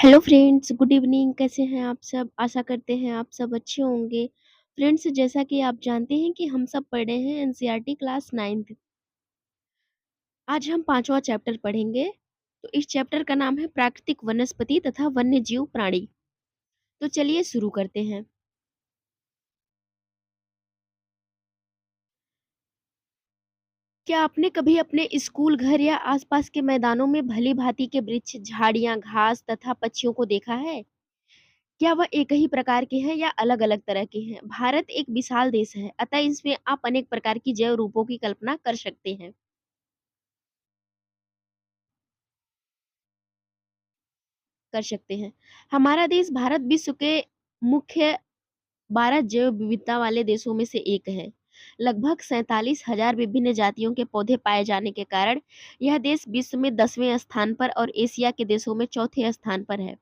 Hello friends, good evening. कैसे हैं आप सब? आशा करते हैं आप सब अच्छे होंगे। फ्रेंड्स, जैसा कि आप जानते हैं कि हम सब पढ़े हैं एनसीईआरटी क्लास 9th। आज हम 5वां चैप्टर पढ़ेंगे। तो इस चैप्टर का नाम है प्राकृतिक वनस्पति तथा वन्य जीव प्राणी। तो चलिए शुरू करते हैं। क्या आपने कभी अपने स्कूल, घर या आसपास के मैदानों में भली भांति के वृक्ष, झाड़ियां, घास तथा पक्षियों को देखा है? क्या वह एक ही प्रकार के हैं या अलग-अलग तरह के हैं? भारत एक विशाल देश है, अतः इसमें आप अनेक प्रकार की जैव रूपों की कल्पना कर सकते हैं। हमारा देश भारत विश्व के मुख्य 12 जैव विविधता वाले देशों में से एक है। लगभग 47,000 विभिन्न जातियों के पौधे पाए जाने के कारण यह देश विश्व में 10वें स्थान पर और एशिया के देशों में चौथे स्थान पर है।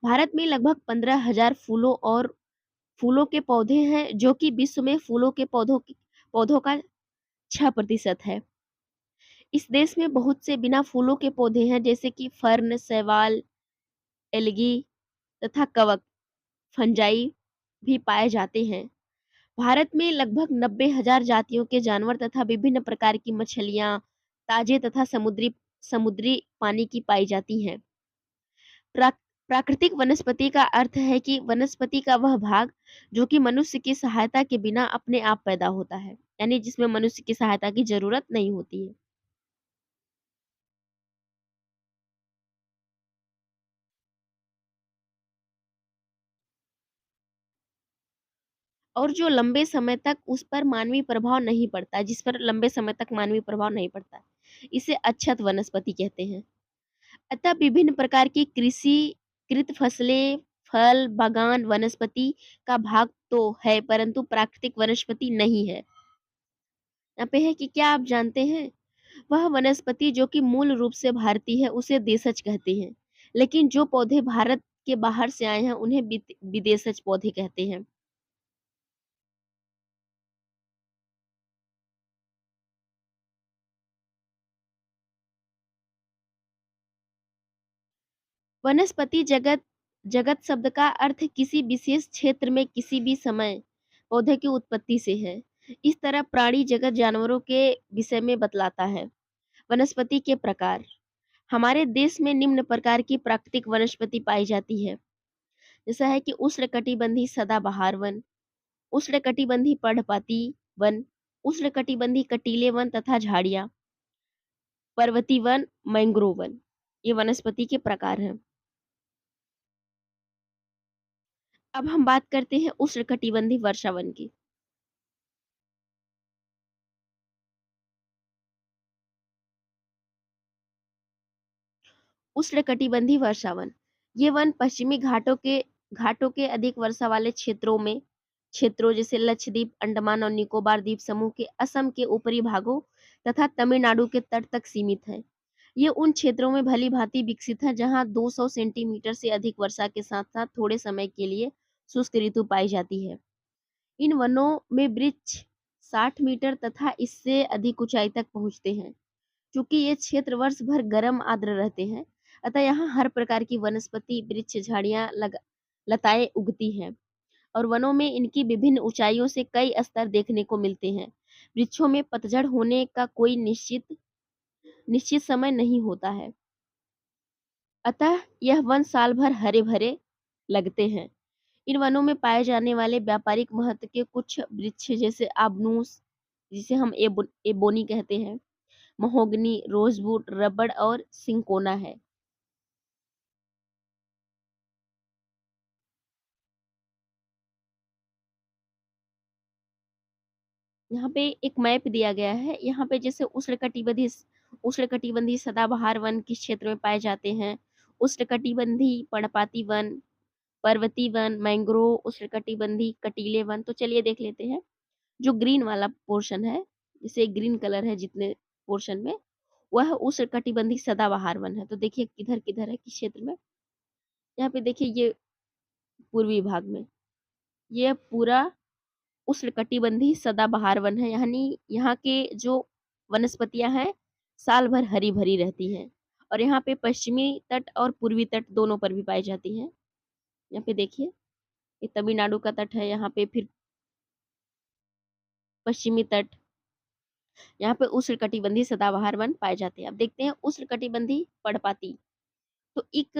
भारत में लगभग 15,000 फूलों के पौधे हैं, जो कि विश्व में फूलों के पौधों का 6% है। इस देश में बहुत से बिना फूलों के पौधे हैं, जैसे कि फर्न, शैवाल, एल्गी तथा कवक, फंजाई भी पाए जाते हैं। भारत में लगभग 90,000 जातियों के जानवर तथा विभिन्न प्रकार की मछलियाँ ताजे तथा समुद्री पानी की पाई जाती हैं। प्रा, प्राकृतिक वनस्पति का अर्थ है कि वनस्पति का वह भाग जो कि मनुष्य की सहायता के बिना अपने आप पैदा होता है, यानी जिसमें मनुष्य की सहायता की जरूरत नहीं होती है। और जो लंबे समय तक उस पर मानवीय प्रभाव नहीं पड़ता, जिस पर लंबे समय तक मानवीय प्रभाव नहीं पड़ता, इसे अक्षत वनस्पति कहते हैं। अतः विभिन्न प्रकार की कृषि कृत फसलें, फल, बागान, वनस्पति का भाग तो है, परंतु प्राकृतिक वनस्पति नहीं है। यहाँ पे है कि क्या आप जानते हैं, वह वनस्पति जो कि मूल रूप से भारतीय है उसे देशज कहते हैं, लेकिन जो पौधे भारत के बाहर से आए हैं उन्हें विदेशज पौधे कहते हैं। वनस्पति जगत जगत शब्द का अर्थ किसी विशेष क्षेत्र में किसी भी समय पौधे की उत्पत्ति से है। इस तरह प्राणी जगत जानवरों के विषय में बतलाता है। वनस्पति के प्रकार। हमारे देश में निम्न प्रकार की प्राकृतिक वनस्पति पाई जाती है। जैसा है कि उष्णकटिबंधीय सदाबहार वन, उष्णकटिबंधीय पर्णपाती वन, उष्णकटिबंधीय कटीले वन तथा झाड़ियाँ, पर्वतीय वन, मैंग्रोव वन। ये वनस्पति के प्रकार हैं। अब हम बात करते हैं उष्णकटिबंधीय वर्षावन की। उष्णकटिबंधीय वर्षावन, ये वन पश्चिमी घाटों के अधिक वर्षा वाले क्षेत्रों जैसे लक्षद्वीप, अंडमान और निकोबार द्वीप समूह के असम के ऊपरी भागों तथा तमिलनाडु के तट तक सीमित है। ये उन क्षेत्रों में भली भांति विकसित है जहां 200 सेंटीमीटर से अधिक वर्षा के साथ साथ थोड़े समय के लिए शुष्क ऋतु पाई जाती है। इन वनों में वृक्ष 60 मीटर तथा इससे अधिक ऊंचाई तक पहुंचते हैं। चूंकि ये क्षेत्र वर्ष भर गर्म आर्द्र रहते हैं, अतः यहाँ हर प्रकार की वनस्पति, वृक्ष, झाड़ियाँ, लताएं उगती हैं और वनों में इनकी विभिन्न ऊंचाइयों से कई स्तर देखने को मिलते हैं। वृक्षों में पतझड़ होने का कोई निश्चित समय नहीं होता है, अतः यह वन साल भर हरे भरे लगते हैं। इन वनों में पाए जाने वाले व्यापारिक महत्व के कुछ वृक्ष जैसे आबनूस, जिसे हम एबोनी कहते हैं, महोगनी, रोजवुड, रबड़ और सिंकोना है। यहाँ पे एक मैप दिया गया है। यहाँ पे जैसे उष्णकटिबंधीय सदाबहार वन किस क्षेत्र में पाए जाते हैं, उष्णकटिबंधीय पर्णपाती वन, पर्वतीय वन, मैंग्रोव, उष्णकटिबंधीय कटीले वन। तो चलिए देख लेते हैं। जो ग्रीन वाला पोर्शन है, जैसे ग्रीन कलर है जितने पोर्शन में, वह उष्णकटिबंधीय सदाबहार वन है। तो देखिए किधर किधर है, किस क्षेत्र में। यहाँ पे देखिए ये पूर्वी भाग में, ये पूरा उष्णकटिबंधीय सदाबहार वन है, यानी यहाँ के जो वनस्पतियां हैं साल भर हरी भरी रहती हैं और यहाँ पे पश्चिमी तट और पूर्वी तट दोनों पर भी पाई जाती हैं। यहाँ पे देखिए, ये तमिलनाडु का तट है, यहाँ पे फिर पश्चिमी तट, यहाँ पे उष्णकटिबंधीय सदाबहार वन पाए जाते हैं। अब देखते हैं उष्णकटिबंधीय पर्णपाती। तो एक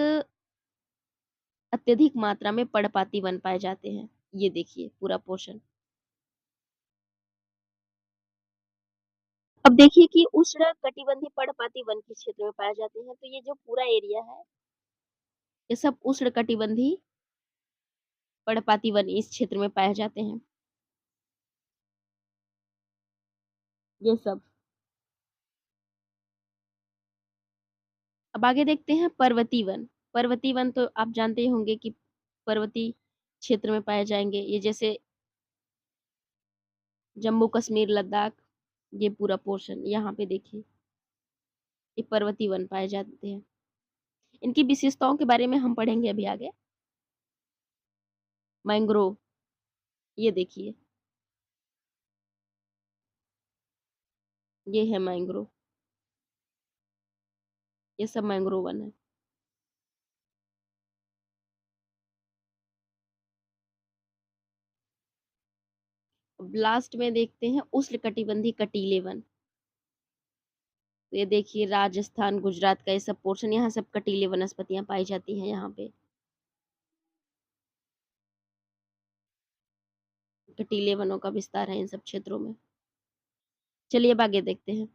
अत्यधिक मात्रा में पर्णपाती वन पाए जाते हैं। ये देखिए पूरा पोर्शन। अब देखिए कि उष्णकटिबंधीय पर्णपाती वन किस क्षेत्र में पाए जाते हैं। तो ये जो पूरा एरिया है, ये सब उष्णकटिबंधीय पर्णपाती वन इस क्षेत्र में पाए जाते हैं। ये सब। अब आगे देखते हैं पर्वतीय वन। पर्वतीय वन तो आप जानते ही होंगे कि पर्वतीय क्षेत्र में पाए जाएंगे। ये जैसे जम्मू कश्मीर, लद्दाख, ये पूरा पोर्शन यहाँ पे देखिए, ये पर्वतीय वन पाए जाते हैं। इनकी विशेषताओं के बारे में हम पढ़ेंगे अभी आगे। मैंग्रोव, ये देखिए, ये है मैंग्रोव, ये सब मैंग्रोव वन है। अब लास्ट में देखते हैं उष्णकटिबंधीय कटीले वन। तो ये देखिए राजस्थान, गुजरात का ये सब पोर्शन, यहाँ सब कटीले वनस्पतियां पाई जाती हैं यहाँ पे। कटीले वनों का विस्तार है इन सब क्षेत्रों में। चलिए अब आगे देखते हैं।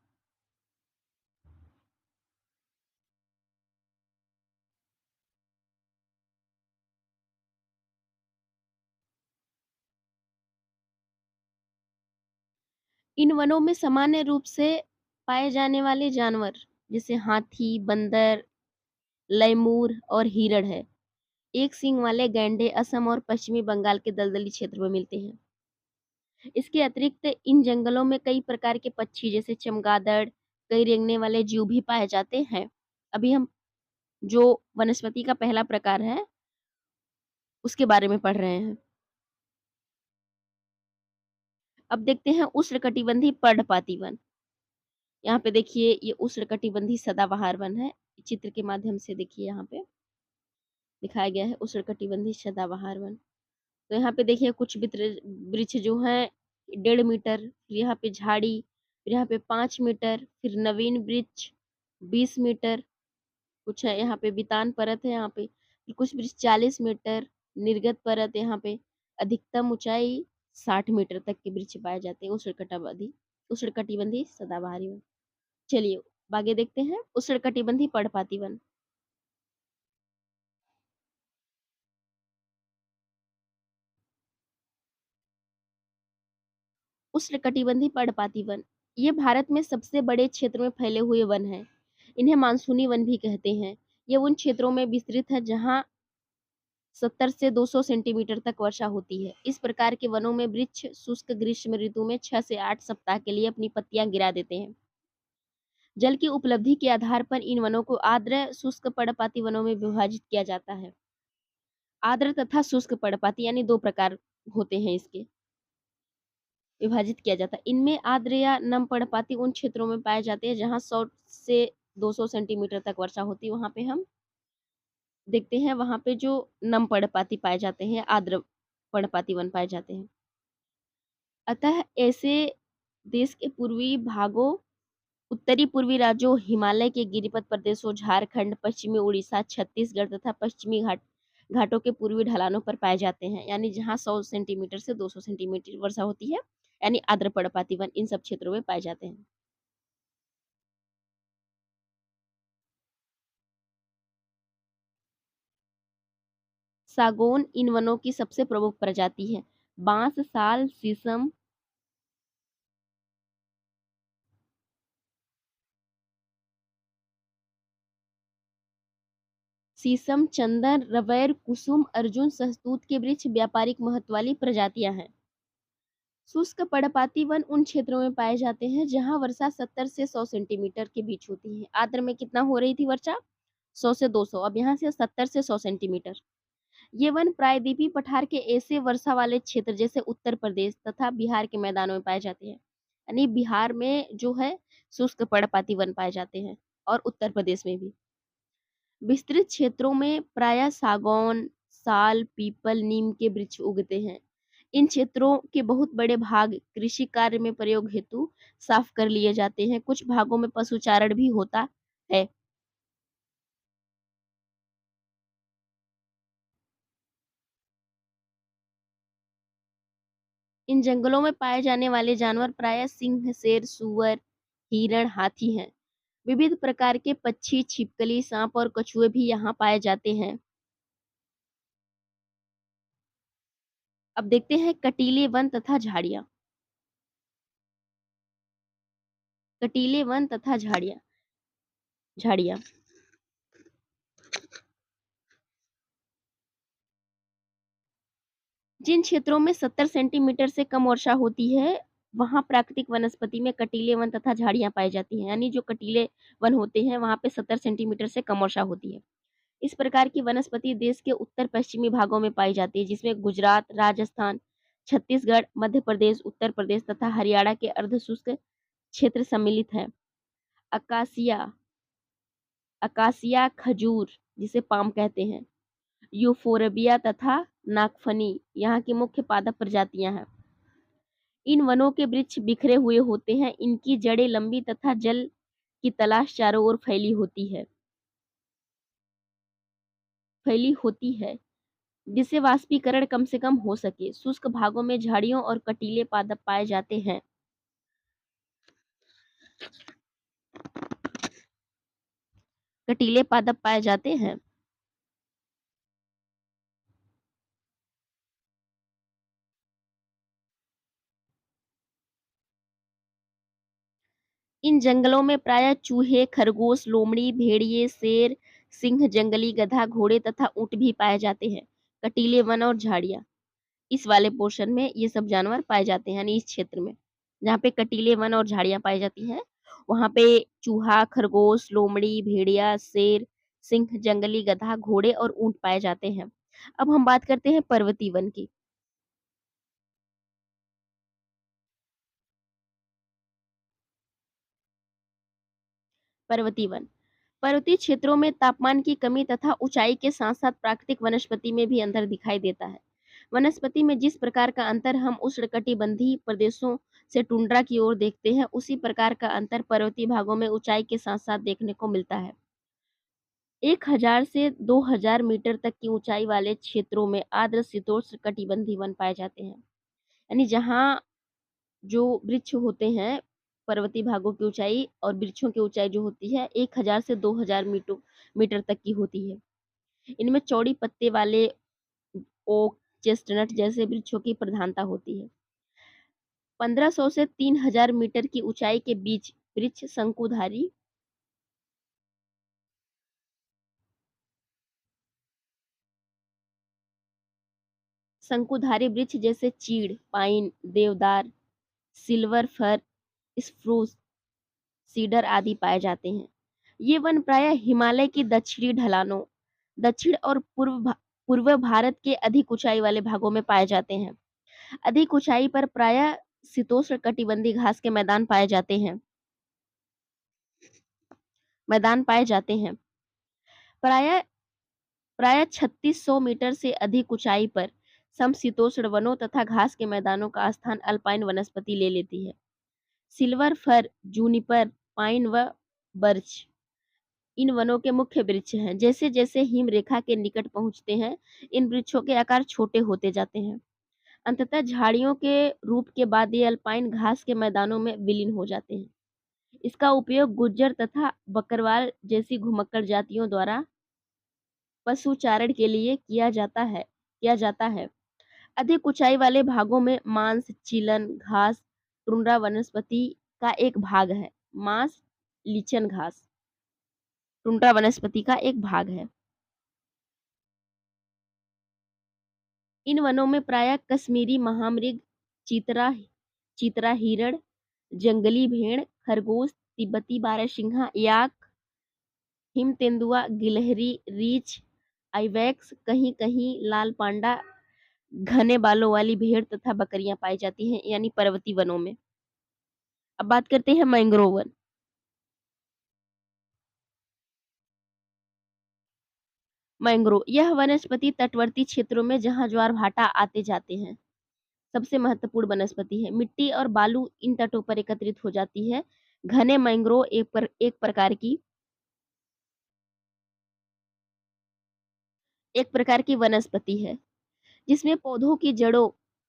इन वनों में सामान्य रूप से पाए जाने वाले जानवर जैसे हाथी, बंदर, लैमूर और हिरण है। एक सींग वाले गैंडे असम और पश्चिमी बंगाल के दलदली क्षेत्र में मिलते हैं। इसके अतिरिक्त इन जंगलों में कई प्रकार के पक्षी जैसे चमगादड़, कई रेंगने वाले जीव भी पाए जाते हैं। अभी हम जो वनस्पति का पहला प्रकार है उसके बारे में पढ़ रहे हैं। अब देखते हैं उष्णकटिबंधीय पर्णपाती वन। यहाँ पे देखिए, ये उष्णकटिबंधीय सदाबहार वन है। चित्र के माध्यम से देखिए, यहाँ पे दिखाया गया है उष्णकटिबंधीय सदाबहार वन। तो यहाँ पे देखिए कुछ वृक्ष जो है 1.5 मीटर, फिर यहाँ पे झाड़ी, फिर यहाँ पे 5 मीटर, फिर नवीन वृक्ष 20 मीटर, कुछ है यहाँ पे बितान परत है, यहाँ पे फिर कुछ वृक्ष 40 मीटर, निर्गत परत यहाँ पे, अधिकतम ऊंचाई 60 मीटर तक के वृक्ष पाए जाते हैं उष्णकटिबंधीय सदाबहारी वन। चलिए आगे देखते हैं उष्णकटिबंधीय पर्णपाती वन। उष्णकटिबंधीय पर्णपाती वन ये भारत में सबसे बड़े क्षेत्र में फैले हुए वन हैं। इन्हें मानसूनी वन भी कहते हैं। ये उन क्षेत्रों में विस्तृत है जहां 70 से 200 सेंटीमीटर तक वर्षा होती है। इस प्रकार के वनों में वृक्ष शुष्क ग्रीष्म ऋतु में 6 से 8 सप्ताह के लिए अपनी पत्तियां गिरा देते हैं। जल की उपलब्धि के आधार पर इन वनों को आर्द्र शुष्क पर्णपाती वनों में विभाजित किया जाता है। आर्द्र तथा शुष्क पर्णपाती यानी दो प्रकार होते हैं, इसके विभाजित किया जाता है। इनमें आर्द्र या नम पर्णपाती उन क्षेत्रों में पाए जाते हैं जहां 100 से 200 सेंटीमीटर तक वर्षा होती है। वहां पे हम देखते हैं, वहां पे जो नम पर्णपाती पाए जाते हैं, आर्द्र पर्णपाती वन पाए जाते हैं। अतः ऐसे देश के पूर्वी भागों, उत्तरी पूर्वी राज्यों, हिमालय के गिरिपथ प्रदेशों, झारखंड, पश्चिमी उड़ीसा, छत्तीसगढ़ तथा पश्चिमी घाटों के पूर्वी ढलानों पर पाए जाते हैं। यानी जहाँ 100 सेंटीमीटर से 200 सेंटीमीटर वर्षा होती है, यानी आर्द्र पर्णपाती वन इन सब क्षेत्रों में पाए जाते हैं। सागौन इन वनों की सबसे प्रमुख प्रजाति है। बांस, साल, शीशम, चंदन, रबैर, कुसुम, अर्जुन, सहतूत के वृक्ष व्यापारिक महत्व वाली प्रजातियां हैं। शुष्क पर्णपाती वन उन क्षेत्रों में पाए जाते हैं जहां वर्षा 70 से 100 सेंटीमीटर के बीच होती है। आर्द्र में कितना हो रही थी वर्षा? 100 से 200, अब यहाँ से 70 से 100 सेंटीमीटर। ये वन प्रायद्वीपीय पठार के ऐसे वर्षा वाले क्षेत्र जैसे उत्तर प्रदेश तथा बिहार के मैदानों में पाए जाते हैं। यानी बिहार में जो है शुष्क पर्णपाती वन पाए जाते हैं, और उत्तर प्रदेश में भी। विस्तृत क्षेत्रों में प्रायः सागौन, साल, पीपल, नीम के वृक्ष उगते हैं। इन क्षेत्रों के बहुत बड़े भाग कृषि कार्य में प्रयोग हेतु साफ कर लिए जाते हैं। कुछ भागों में पशुचारण भी होता है। इन जंगलों में पाए जाने वाले जानवर प्रायः सिंह, शेर, सूअर, हिरण, हाथी हैं। विविध प्रकार के पक्षी, छिपकली, सांप और कछुए भी यहाँ पाए जाते हैं। अब देखते हैं कटीले वन तथा झाड़ियाँ। कटीले वन तथा झाड़ियाँ झाड़ियाँ जिन क्षेत्रों में 70 सेंटीमीटर से कम वर्षा होती है, वहाँ प्राकृतिक वनस्पति में कटीले वन तथा झाड़ियाँ पाई जाती हैं। यानी जो कटीले वन होते हैं, वहाँ पे 70 सेंटीमीटर से कम वर्षा होती है। इस प्रकार की वनस्पति देश के उत्तर-पश्चिमी भागों में पाई जाती है, जिसमें गुजरात, राजस्थान, छत्तीसगढ़, मध्य प्रदेश, उत्तर प्रदेश तथा हरियाणा के अर्धशुष्क क्षेत्र सम्मिलित हैं। अकासिया अकासिया खजूर, जिसे पाम कहते हैं, यूफोरबिया तथा नागफनी यहाँ की मुख्य पादप प्रजातियां हैं। इन वनों के वृक्ष बिखरे हुए होते हैं। इनकी जड़ें लंबी तथा जल की तलाश चारों ओर फैली होती है, जिससे वाष्पीकरण कम से कम हो सके। शुष्क भागों में झाड़ियों और कटीले पादप पाए जाते हैं। कटीले पादप पाए जाते हैं। इन जंगलों में प्रायः चूहे, खरगोश, लोमड़ी, भेड़िए, शेर, सिंह, जंगली गधा, घोड़े तथा ऊंट भी पाए जाते हैं। कटीले वन और झाड़ियाँ, इस वाले पोर्शन में ये सब जानवर पाए जाते हैं। यानी इस क्षेत्र में जहाँ पे कटीले वन और झाड़ियाँ पाई जाती हैं, वहाँ पे चूहा, खरगोश, लोमड़ी, भेड़िया, शेर, सिंह, जंगली गधा, घोड़े और ऊंट पाए जाते हैं। अब हम बात करते हैं पर्वतीय वन की। पर्वतीय वन पर्वतीय क्षेत्रों में तापमान की कमी तथा ऊंचाई के साथ साथ प्राकृतिक वनस्पति में भी अंतर दिखाई देता है। वनस्पति में जिस प्रकार का अंतर हम उष्णकटिबंधीय प्रदेशों से टुंड्रा की ओर देखते हैं, उसी प्रकार का अंतर पर्वतीय भागों में ऊंचाई के साथ साथ देखने को मिलता है। 1000 से 2000 मीटर तक की ऊंचाई वाले क्षेत्रों में आर्द्र शीतोष्ण कटिबंधीय वन पाए जाते हैं। यानी जहाँ जो वृक्ष होते हैं, पर्वतीय भागों की ऊंचाई और वृक्षों की ऊंचाई जो होती है 1000 से 2000 मीटर तक की होती है। इनमें चौड़ी पत्ते वाले ओक, चेस्टनट जैसे वृक्षों की प्रधानता होती है। 1500 से 3000 मीटर की ऊंचाई के बीच वृक्ष शंकुधारी वृक्ष जैसे चीड़, पाइन, देवदार, सिल्वर फर, स्प्रूस, सीडर आदि पाए जाते हैं। ये वन प्रायः हिमालय की दक्षिणी ढलानों, दक्षिण और पूर्व भारत के अधिक ऊंचाई वाले भागों में पाए जाते हैं। अधिक ऊंचाई पर प्रायः शीतोष्ण कटिबंधीय घास के मैदान पाए जाते हैं। प्रायः प्रायः 3600 मीटर से अधिक ऊंचाई पर समशीतोष्ण वनों तथा घास के मैदानों का स्थान अल्पाइन वनस्पति ले लेती है। सिल्वर फर, जूनिपर, पाइन व बर्च इन वनों के मुख्य वृक्ष हैं। जैसे जैसे हिम रेखा के निकट पहुंचते हैं, इन वृक्षों के आकार छोटे होते जाते हैं। अंततः झाड़ियों के रूप के बाद ये अल्पाइन घास के मैदानों में विलीन हो जाते हैं। इसका उपयोग गुज्जर तथा बकरवाल जैसी घुमक्कड़ जातियों द्वारा पशुचारण के लिए किया जाता है। अधिक ऊंचाई वाले भागों में मांस, चीलन घास, टुंड्रा वनस्पति का एक भाग है। मांस लीचन घास टुंड्रा वनस्पति का एक भाग है। इन वनों में प्रायः कश्मीरी महामृग, चीतरा चीतरा हिरण, जंगली भेड़, खरगोश, तिब्बती बारहसिंहा, याक, हिम तेंदुआ, गिलहरी, रीछ, आइबैक्स, कहीं-कहीं लाल पांडा, घने बालों वाली भेड़ तथा बकरियां पाई जाती हैं, यानी पर्वतीय वनों में। अब बात करते हैं मैंग्रोव वन। मैंग्रोव यह वनस्पति तटवर्ती क्षेत्रों में जहाँ ज्वार-भाटा आते जाते हैं, सबसे महत्वपूर्ण वनस्पति है। मिट्टी और बालू इन तटों पर एकत्रित हो जाती है। घने मैंग्रोव एक प्रकार की वनस्पति है, जिसमें पौधों की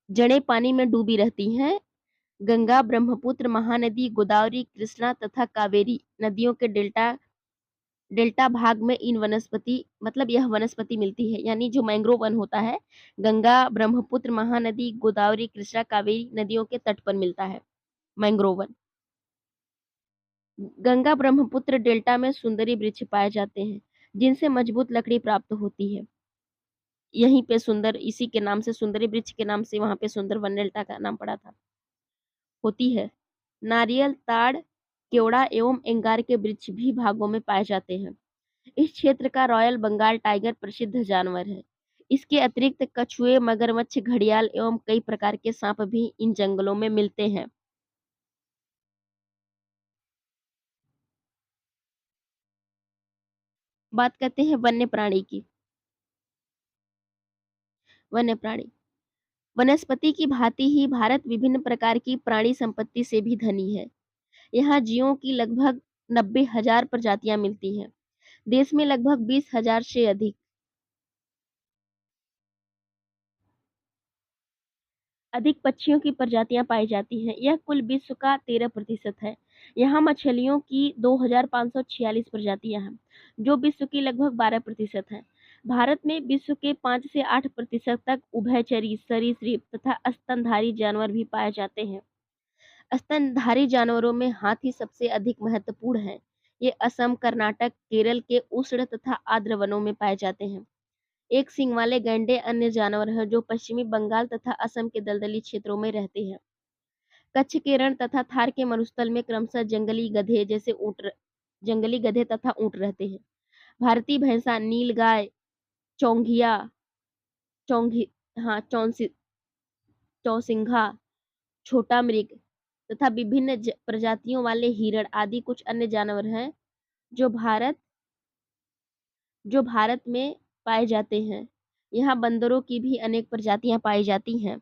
जड़ें पानी में डूबी रहती हैं। गंगा, ब्रह्मपुत्र, महानदी, गोदावरी, कृष्णा तथा कावेरी नदियों के डेल्टा डेल्टा भाग में इन वनस्पति मतलब यह वनस्पति मिलती है। यानी जो मैंग्रोव वन होता है, गंगा, ब्रह्मपुत्र, महानदी, गोदावरी, कृष्णा, कावेरी नदियों के तट पर मिलता है mangrove one. Ganga Brahmaputra delta में सुंदरी वृक्ष पाए जाते हैं, जिनसे मजबूत लकड़ी प्राप्त होती है। यहीं पे सुंदर इसी के नाम से सुंदरी वृक्ष के नाम से वहाँ पे सुंदरवन डेल्टा का नाम पड़ा था। होती है। नारियल, ताड़, केवड़ा एवं एंगार के वृक्ष भी भागों में पाए जाते हैं। इस क्षेत्र का रॉयल बंगाल टाइगर प्रसिद्ध जानवर है। इसके अतिरिक्त कछुए, मगरमच्छ, घड़ियाल एवं कई प्रकार के सांप भी इन जंगलों में मिलते हैं। बात करते हैं वन्य प्राणी की। वन्य प्राणी वनस्पति की भांति ही भारत विभिन्न प्रकार की प्राणी संपत्ति से भी धनी है। यहाँ जीवों की लगभग 90,000 प्रजातियां मिलती हैं। देश में लगभग 20,000 से अधिक पक्षियों की प्रजातियां पाई जाती हैं। यह कुल विश्व का 13% है। यहाँ मछलियों की 2,546 प्रजातियां हैं, जो विश्व की लगभग 12% है। भारत में विश्व के 5 से 8% तक उभयचरी, सरीसृप तथा स्तनधारी जानवर भी पाए जाते हैं। स्तनधारी जानवरों में हाथी सबसे अधिक महत्वपूर्ण है। ये असम, कर्नाटक, केरल के उष्ण तथा आर्द्र वनों में पाए जाते हैं। एक सींग वाले गैंडे अन्य जानवर हैं जो पश्चिमी बंगाल तथा असम के दलदली क्षेत्रों में रहते हैं। कच्छ के रण तथा थार के मरुस्थल में क्रमशः जंगली गधे तथा ऊंट रहते हैं। भारतीय भैंसा, नीलगाय, चौंघिया, चौंघी हाँ चौसिंघा, छोटा मृग तथा विभिन्न प्रजातियों वाले हिरण आदि कुछ अन्य जानवर हैं जो भारत जो भारत में पाए जाते हैं। यहाँ बंदरों की भी अनेक प्रजातियां पाई जाती हैं।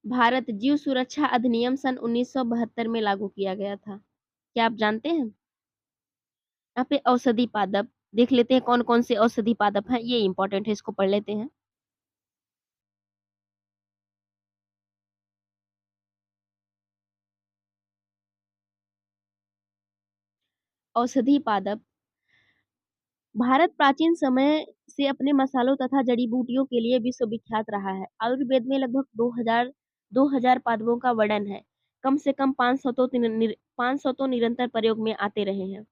भारत जीव सुरक्षा अधिनियम सन 1972 में लागू किया गया था। क्या आप जानते हैं? यहाँ पे औषधि पादप देख लेते हैं कौन कौन से औषधि पादप हैं। ये इंपॉर्टेंट है, इसको पढ़ लेते हैं। औषधि पादप भारत प्राचीन समय से अपने मसालों तथा जड़ी बूटियों के लिए विश्वविख्यात रहा है। आयुर्वेद में लगभग 2000 पादपों का वर्णन है। कम से कम 500 तो निरंतर प्रयोग में आते रहे हैं।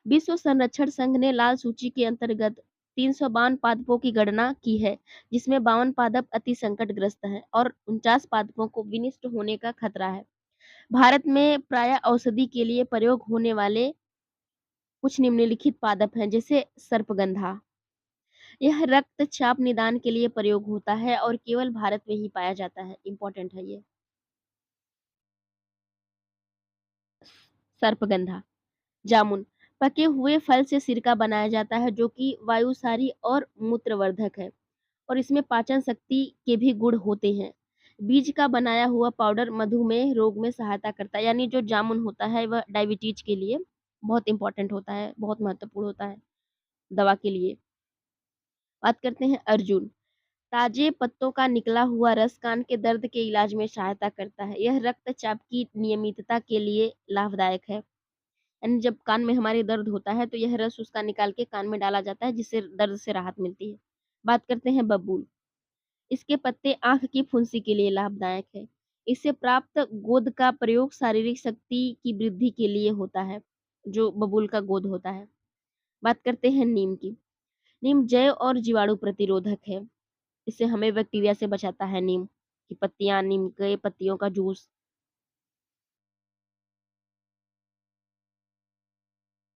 विश्व संरक्षण संघ ने लाल सूची के अंतर्गत 352 पादपों की गणना की है, जिसमें 52 पादप अति संकटग्रस्त हैं और 49 पादपों को विनिष्ट होने का खतरा है। भारत में प्राय औषधि के लिए प्रयोग होने वाले कुछ निम्नलिखित पादप हैं, जैसे सर्पगंधा। यह रक्तचाप निदान के लिए प्रयोग होता है और केवल भारत में ही पाया जाता है। इम्पोर्टेंट है ये। सर्पगंधा। जामुन। पके हुए फल से सिरका बनाया जाता है जो कि वायुसारी और मूत्रवर्धक है और इसमें पाचन शक्ति के भी गुण होते हैं। बीज का बनाया हुआ पाउडर मधुमेह रोग में सहायता करता है। यानी जो जामुन होता है वह डायबिटीज के लिए बहुत इंपॉर्टेंट होता है, बहुत महत्वपूर्ण होता है दवा के लिए। बात करते हैं अर्जुन। ताजे पत्तों का निकला हुआ रस कान के दर्द के इलाज में सहायता करता है। यह रक्तचाप की नियमितता के लिए लाभदायक है। यानी जब कान में हमारे दर्द होता है तो यह रस उसका निकाल के कान में डाला जाता है, जिससे दर्द से राहत मिलती है। बात करते हैं बबूल। इसके पत्ते आंख की फुंसी के लिए लाभदायक है। इससे प्राप्त गोंद का प्रयोग शारीरिक शक्ति की वृद्धि के लिए होता है, जो बबूल का गोंद होता है। बात करते हैं नीम की। नीम जैव और जीवाणु प्रतिरोधक है। इससे हमें बैक्टीरिया से बचाता है। नीम की पत्तियां, नीम के पत्तियों का जूस।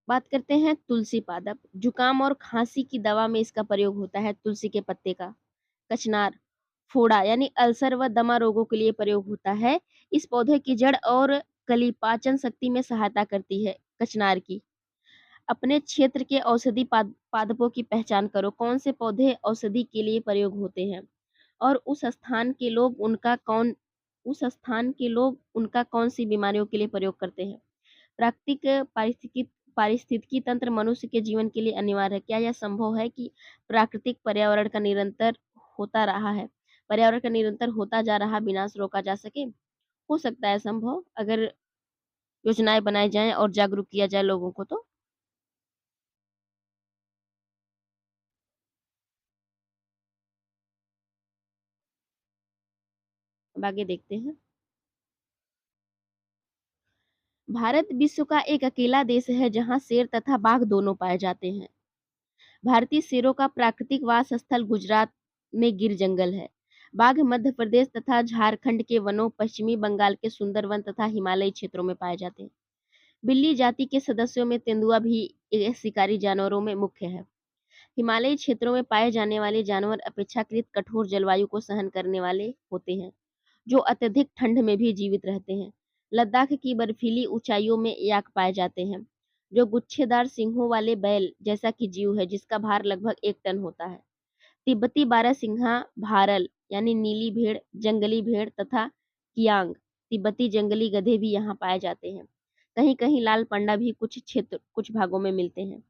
बात करते हैं तुलसी पादप। जुकाम और खांसी की दवा में इसका प्रयोग होता है। तुलसी के पत्ते का। कचनार, फोड़ा यानी अल्सर व दमा रोगों के लिए प्रयोग होता है। इस पौधे की जड़ और कली पाचन शक्ति में सहायता करती है। कचनार की। अपने क्षेत्र के औषधि पादपों की पहचान करो। कौन से पौधे औषधि के लिए प्रयोग होते हैं और उस स्थान के लोग उनका कौन सी बीमारियों के लिए प्रयोग करते हैं। प्राकृतिक पारिस्थितिकी तंत्र मनुष्य के जीवन के लिए अनिवार्य है। क्या यह संभव है कि प्राकृतिक पर्यावरण का निरंतर होता जा रहा विनाश रोका जा सके? हो सकता है संभव, अगर योजनाएं बनाई जाएं और जागरूक किया जाए लोगों को तो। अब आगे देखते हैं। भारत विश्व का एक अकेला देश है जहां शेर तथा बाघ दोनों पाए जाते हैं। भारतीय शेरों का प्राकृतिक वास स्थल गुजरात में गिर जंगल है। बाघ मध्य प्रदेश तथा झारखंड के वनों, पश्चिमी बंगाल के सुंदरवन तथा हिमालयी क्षेत्रों में पाए जाते हैं। बिल्ली जाति के सदस्यों में तेंदुआ भी एक शिकारी जानवरों में मुख्य है। हिमालयी क्षेत्रों में पाए जाने वाले जानवर अपेक्षाकृत कठोर जलवायु को सहन करने वाले होते हैं, जो अत्यधिक ठंड में भी जीवित रहते हैं। लद्दाख की बर्फीली ऊंचाइयों में याक पाए जाते हैं, जो गुच्छेदार सिंहों वाले बैल जैसा कि जीव है, जिसका भार लगभग 1 टन होता है। तिब्बती बारहसिंहा, भारल यानी नीली भेड़, जंगली भेड़ तथा कियांग तिब्बती जंगली गधे भी यहाँ पाए जाते हैं। कहीं कहीं लाल पंडा भी कुछ भागों में मिलते हैं।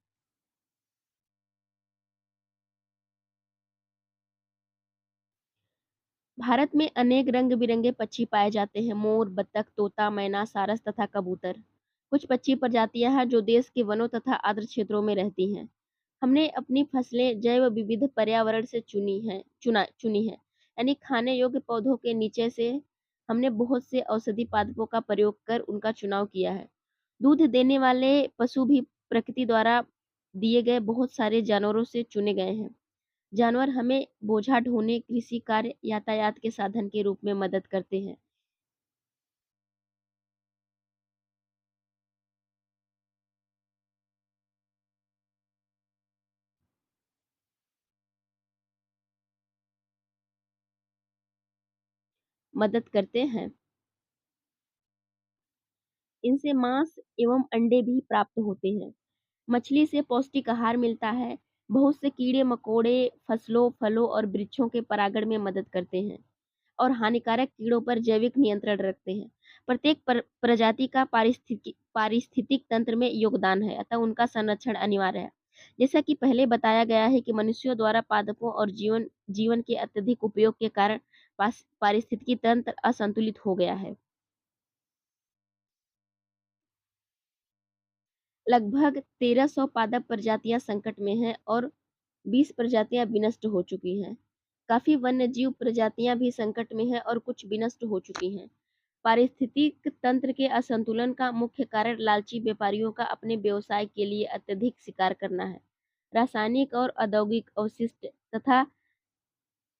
भारत में अनेक रंग-बिरंगे पक्षी पाए जाते हैं। मोर, बतख, तोता, मैना, सारस तथा कबूतर कुछ पक्षी प्रजातियां हैं जो देश के वनों तथा आर्द्र क्षेत्रों में रहती हैं। हमने अपनी फसलें जैव विविध पर्यावरण से चुनी है, यानी खाने योग्य पौधों के नीचे से हमने बहुत से औषधि पादपों का प्रयोग कर उनका चुनाव किया है। दूध देने वाले पशु भी प्रकृति द्वारा दिए गए बहुत सारे जानवरों से चुने गए हैं। जानवर हमें बोझा ढोने, कृषि कार्य, यातायात के साधन के रूप में मदद करते हैं। मदद करते हैं। इनसे मांस एवं अंडे भी प्राप्त होते हैं। मछली से पौष्टिक आहार मिलता है। बहुत से कीड़े मकोड़े फसलों, फलों और वृक्षों के परागण में मदद करते हैं और हानिकारक कीड़ों पर जैविक नियंत्रण रखते हैं। प्रत्येक प्रजाति का पारिस्थितिक तंत्र में योगदान है, अतः उनका संरक्षण अनिवार्य है। जैसा कि पहले बताया गया है कि मनुष्यों द्वारा पादपों और जीवन जीवन के अत्यधिक उपयोग के कारण पारिस्थितिकी तंत्र असंतुलित हो गया है। लगभग 1300 पादप प्रजातियां संकट में हैं और 20 प्रजातियां विनष्ट हो चुकी हैं। काफी वन्य जीव प्रजातियां भी संकट में हैं और कुछ विनष्ट हो चुकी हैं। पारिस्थितिक तंत्र के असंतुलन का मुख्य कारण लालची व्यापारियों का अपने व्यवसाय के लिए अत्यधिक शिकार करना है। रासायनिक और औद्योगिक अवशिष्ट तथा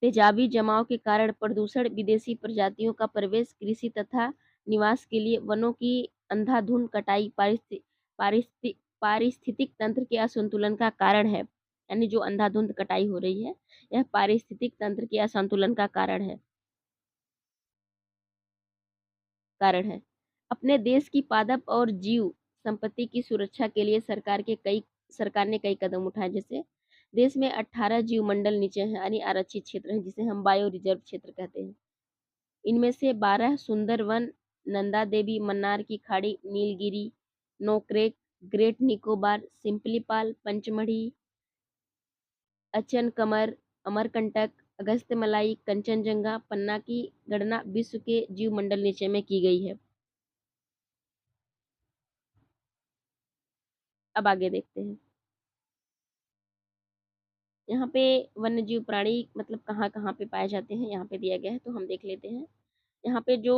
तेजाबी जमाव के कारण प्रदूषण, विदेशी प्रजातियों का प्रवेश, कृषि तथा निवास के लिए वनों की अंधाधुंध कटाई पारिस्थितिक तंत्र के असंतुलन का कारण है। यानी जो अंधाधुंध कटाई हो रही है, यह पारिस्थितिक तंत्र के असंतुलन का कारण है। अपने देश की पादप और जीव संपत्ति की सुरक्षा के लिए सरकार ने कई कदम उठाए। जैसे देश में 18 जीव मंडल नीचे हैं, यानी आरक्षित क्षेत्र हैं, जिसे हम बायो रिजर्व क्षेत्र कहते हैं। इनमें से 12 सुंदर वन, नंदा देवी, मन्नार की खाड़ी, नीलगिरी, नोक्रेक, ग्रेट निकोबार, सिंपलीपाल, पंचमढ़ी, अचन कमर, अमरकंटक, अगस्त्यमलाई, कंचनजंगा, पन्ना की गणना विश्व के जीव मंडल नीचे में की गई है। अब आगे देखते हैं। यहाँ पे वन्य जीव प्राणी मतलब कहाँ कहाँ पे पाए जाते हैं, यहाँ पे दिया गया है तो हम देख लेते हैं। यहाँ पे जो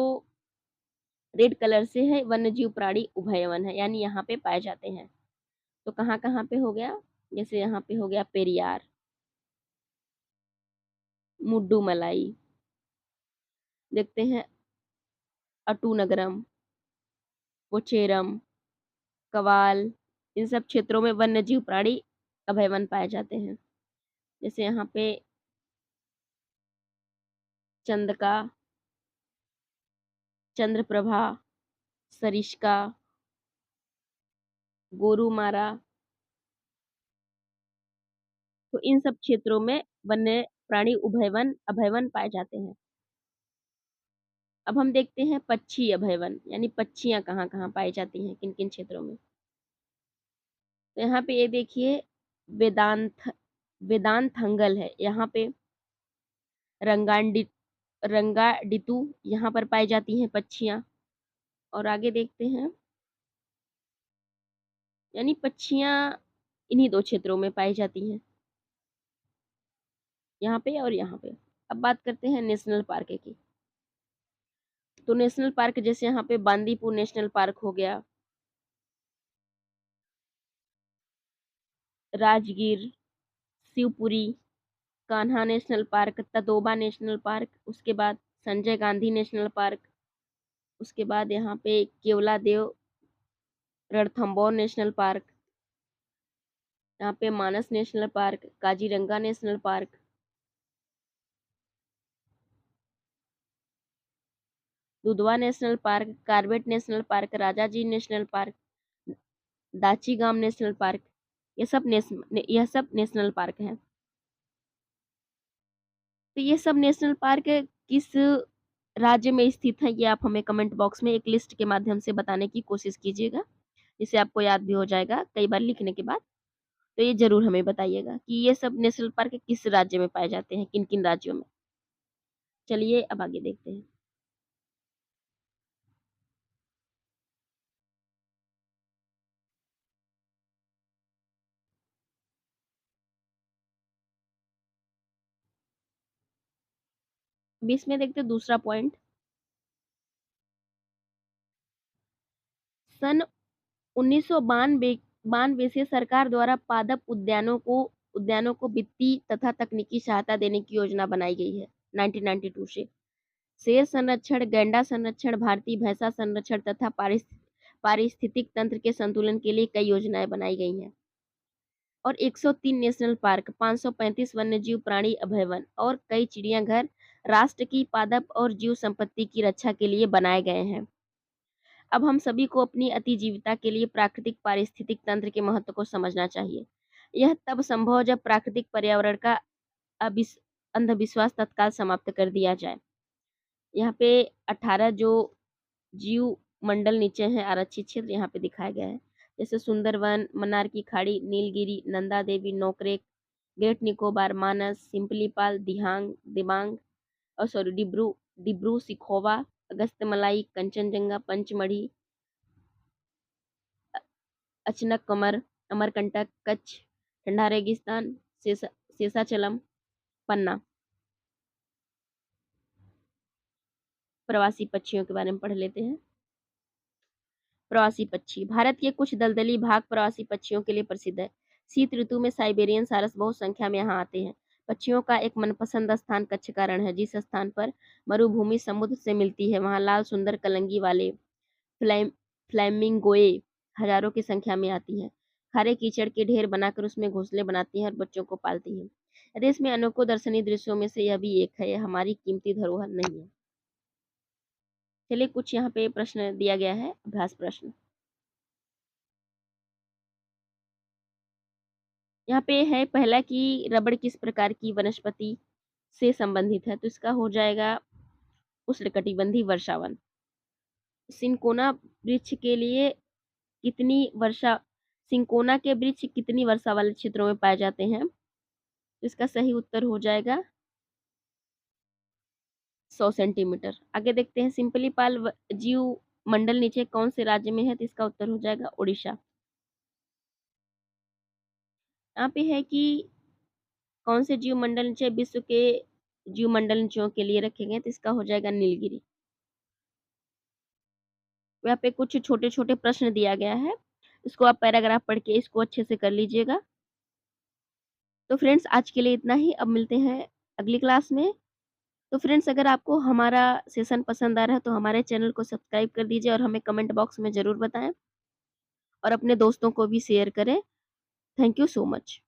रेड कलर से है, वन्य जीव प्राणी उभयवन है, यानी यहाँ पे पाए जाते हैं। तो कहाँ कहाँ पे हो गया, जैसे यहाँ पे हो गया पेरियार, मुड्डू मलाई, देखते हैं अटूनगरम, पोचेरम, कवाल, इन सब क्षेत्रों में वन्य जीव प्राणी अभयवन पाए जाते हैं। जैसे यहाँ पे चंदका, चंद्रप्रभा, सरिस्का, गोरुमारा, तो इन सब क्षेत्रों में वन्य प्राणी उभयवन अभयवन पाए जाते हैं। अब हम देखते हैं पक्षी अभयवन, यानी पक्षियाँ कहाँ-कहाँ पाई जाती हैं, किन-किन क्षेत्रों में। तो यहाँ पे ये देखिए वेदांत वेदांतथंगल है, यहाँ पे रंगांडि रंगाडितु यहाँ पर पाई जाती हैं पक्षियाँ। और आगे देखते हैं, यानी पक्षियाँ इन्हीं 2 क्षेत्रों में पाई जाती हैं, यहाँ पे और यहाँ पे। अब बात करते हैं नेशनल पार्क की। तो नेशनल पार्क जैसे यहाँ पे बांदीपुर नेशनल पार्क हो गया, Rajgir, Shivpuri, Kanha national park, Tadoba national park, उसके बाद संजय गांधी नेशनल पार्क, उसके बाद यहाँ पे केवलादेव रणथंभौर नेशनल पार्क, यहाँ पे Manas national park, Kaziranga national park, Dudhwa national park, Corbett national park, Rajaji national park, Dachigam national park, यह सब नेशनल पार्क हैं। तो ये सब नेशनल पार्क किस राज्य में स्थित है, ये आप हमें कमेंट बॉक्स में एक लिस्ट के माध्यम से बताने की कोशिश कीजिएगा, जिससे आपको याद भी हो जाएगा कई बार लिखने के बाद। तो ये ज़रूर हमें बताइएगा कि ये सब नेशनल पार्क किस राज्य में पाए जाते हैं, किन-किन राज्यों में। चलिए अब आगे देखते हैं। 20 में देखते हैं दूसरा पॉइंट। सन 1992 से सरकार द्वारा पादप उद्यानों को वित्तीय तथा तकनीकी सहायता देने की योजना बनाई गई है 1992 से। शेर संरक्षण, गैंडा संरक्षण, भारतीय भैंसा संरक्षण तथा पारिस्थितिक तंत्र के संतुलन के लिए कई योजनाएं बनाई गई हैं। और 103 नेशनल पार्क, 535 वन्यजीव प्राणी अभयवन और कई चिड़ियाघर राष्ट्र की पादप और जीव संपत्ति की रक्षा के लिए बनाए गए हैं। अब हम सभी को अपनी अतिजीविता के लिए प्राकृतिक पारिस्थितिक तंत्र के महत्व को समझना चाहिए। यह तब संभव जब प्राकृतिक पर्यावरण का अंधविश्वास तत्काल समाप्त कर दिया जाए। यहाँ पे 18 जो जीव मंडल नीचे हैं आरक्षित क्षेत्र यहाँ पे दिखाया गया है, जैसे सुंदरवन, मन्नार की खाड़ी, नीलगिरी, नंदा देवी, नोकरेक, ग्रेट निकोबार, मानस, सिंपलीपाल, दिहांग, दिबांग और सॉरी डिब्रू सिखोवा, अगस्त्यमलाई, कंचनजंगा, पंचमढ़ी, अचनक कमर, अमरकंटक, कच्छ, ठंडा रेगिस्तान, शेषाचलम, पन्ना। प्रवासी पक्षियों के बारे में पढ़ लेते हैं। प्रवासी पक्षी, भारत के कुछ दलदली भाग प्रवासी पक्षियों के लिए प्रसिद्ध है। शीत ऋतु में साइबेरियन सारस बहुत संख्या में यहाँ आते हैं। पक्षियों का एक मनपसंद स्थान कच्छ का रण है, जिस स्थान पर मरुभूमि समुद्र से मिलती है, वहाँ लाल सुंदर कलंगी वाले फ्लैमिंगोए हजारों की संख्या में आती हैं। खारे कीचड़ के ढेर बनाकर उसमें घोंसले बनाती हैं और बच्चों को पालती हैं। देश में अनोखों दर्शनीय दृश्यों में से यह भी एक है, यह हमारी कीमती धरोहर नहीं है। चलिए कुछ यहाँ पे प्रश्न दिया गया है, अभ्यास प्रश्न। यहाँ पे है पहला कि रबड़ किस प्रकार की वनस्पति से संबंधित है, तो इसका हो जाएगा उष्णकटिबंधीय वर्षावन। सिंकोना वृक्ष के लिए कितनी वर्षा सिंकोना के वृक्ष कितनी वर्षा वाले क्षेत्रों में पाए जाते हैं, तो इसका सही उत्तर हो जाएगा 100 सेंटीमीटर। आगे देखते हैं सिंपली पाल जीव मंडल नीचे कौन से राज्य में है, तो इसका उत्तर हो जाएगा उड़ीसा। यहाँ पे है कि कौन से जीव मंडल नीचे विश्व के जीव मंडल नीचियों के लिए रखे गए, तो इसका हो जाएगा नीलगिरी। यहाँ पे कुछ छोटे छोटे प्रश्न दिया गया है, इसको आप पैराग्राफ पढ़ के इसको अच्छे से कर लीजिएगा। तो फ्रेंड्स आज के लिए इतना ही, अब मिलते हैं अगली क्लास में। तो फ्रेंड्स अगर आपको हमारा सेशन पसंद आ रहा है तो हमारे चैनल को सब्सक्राइब कर दीजिए और हमें कमेंट बॉक्स में ज़रूर बताएं और अपने दोस्तों को भी शेयर करें। Thank you so much.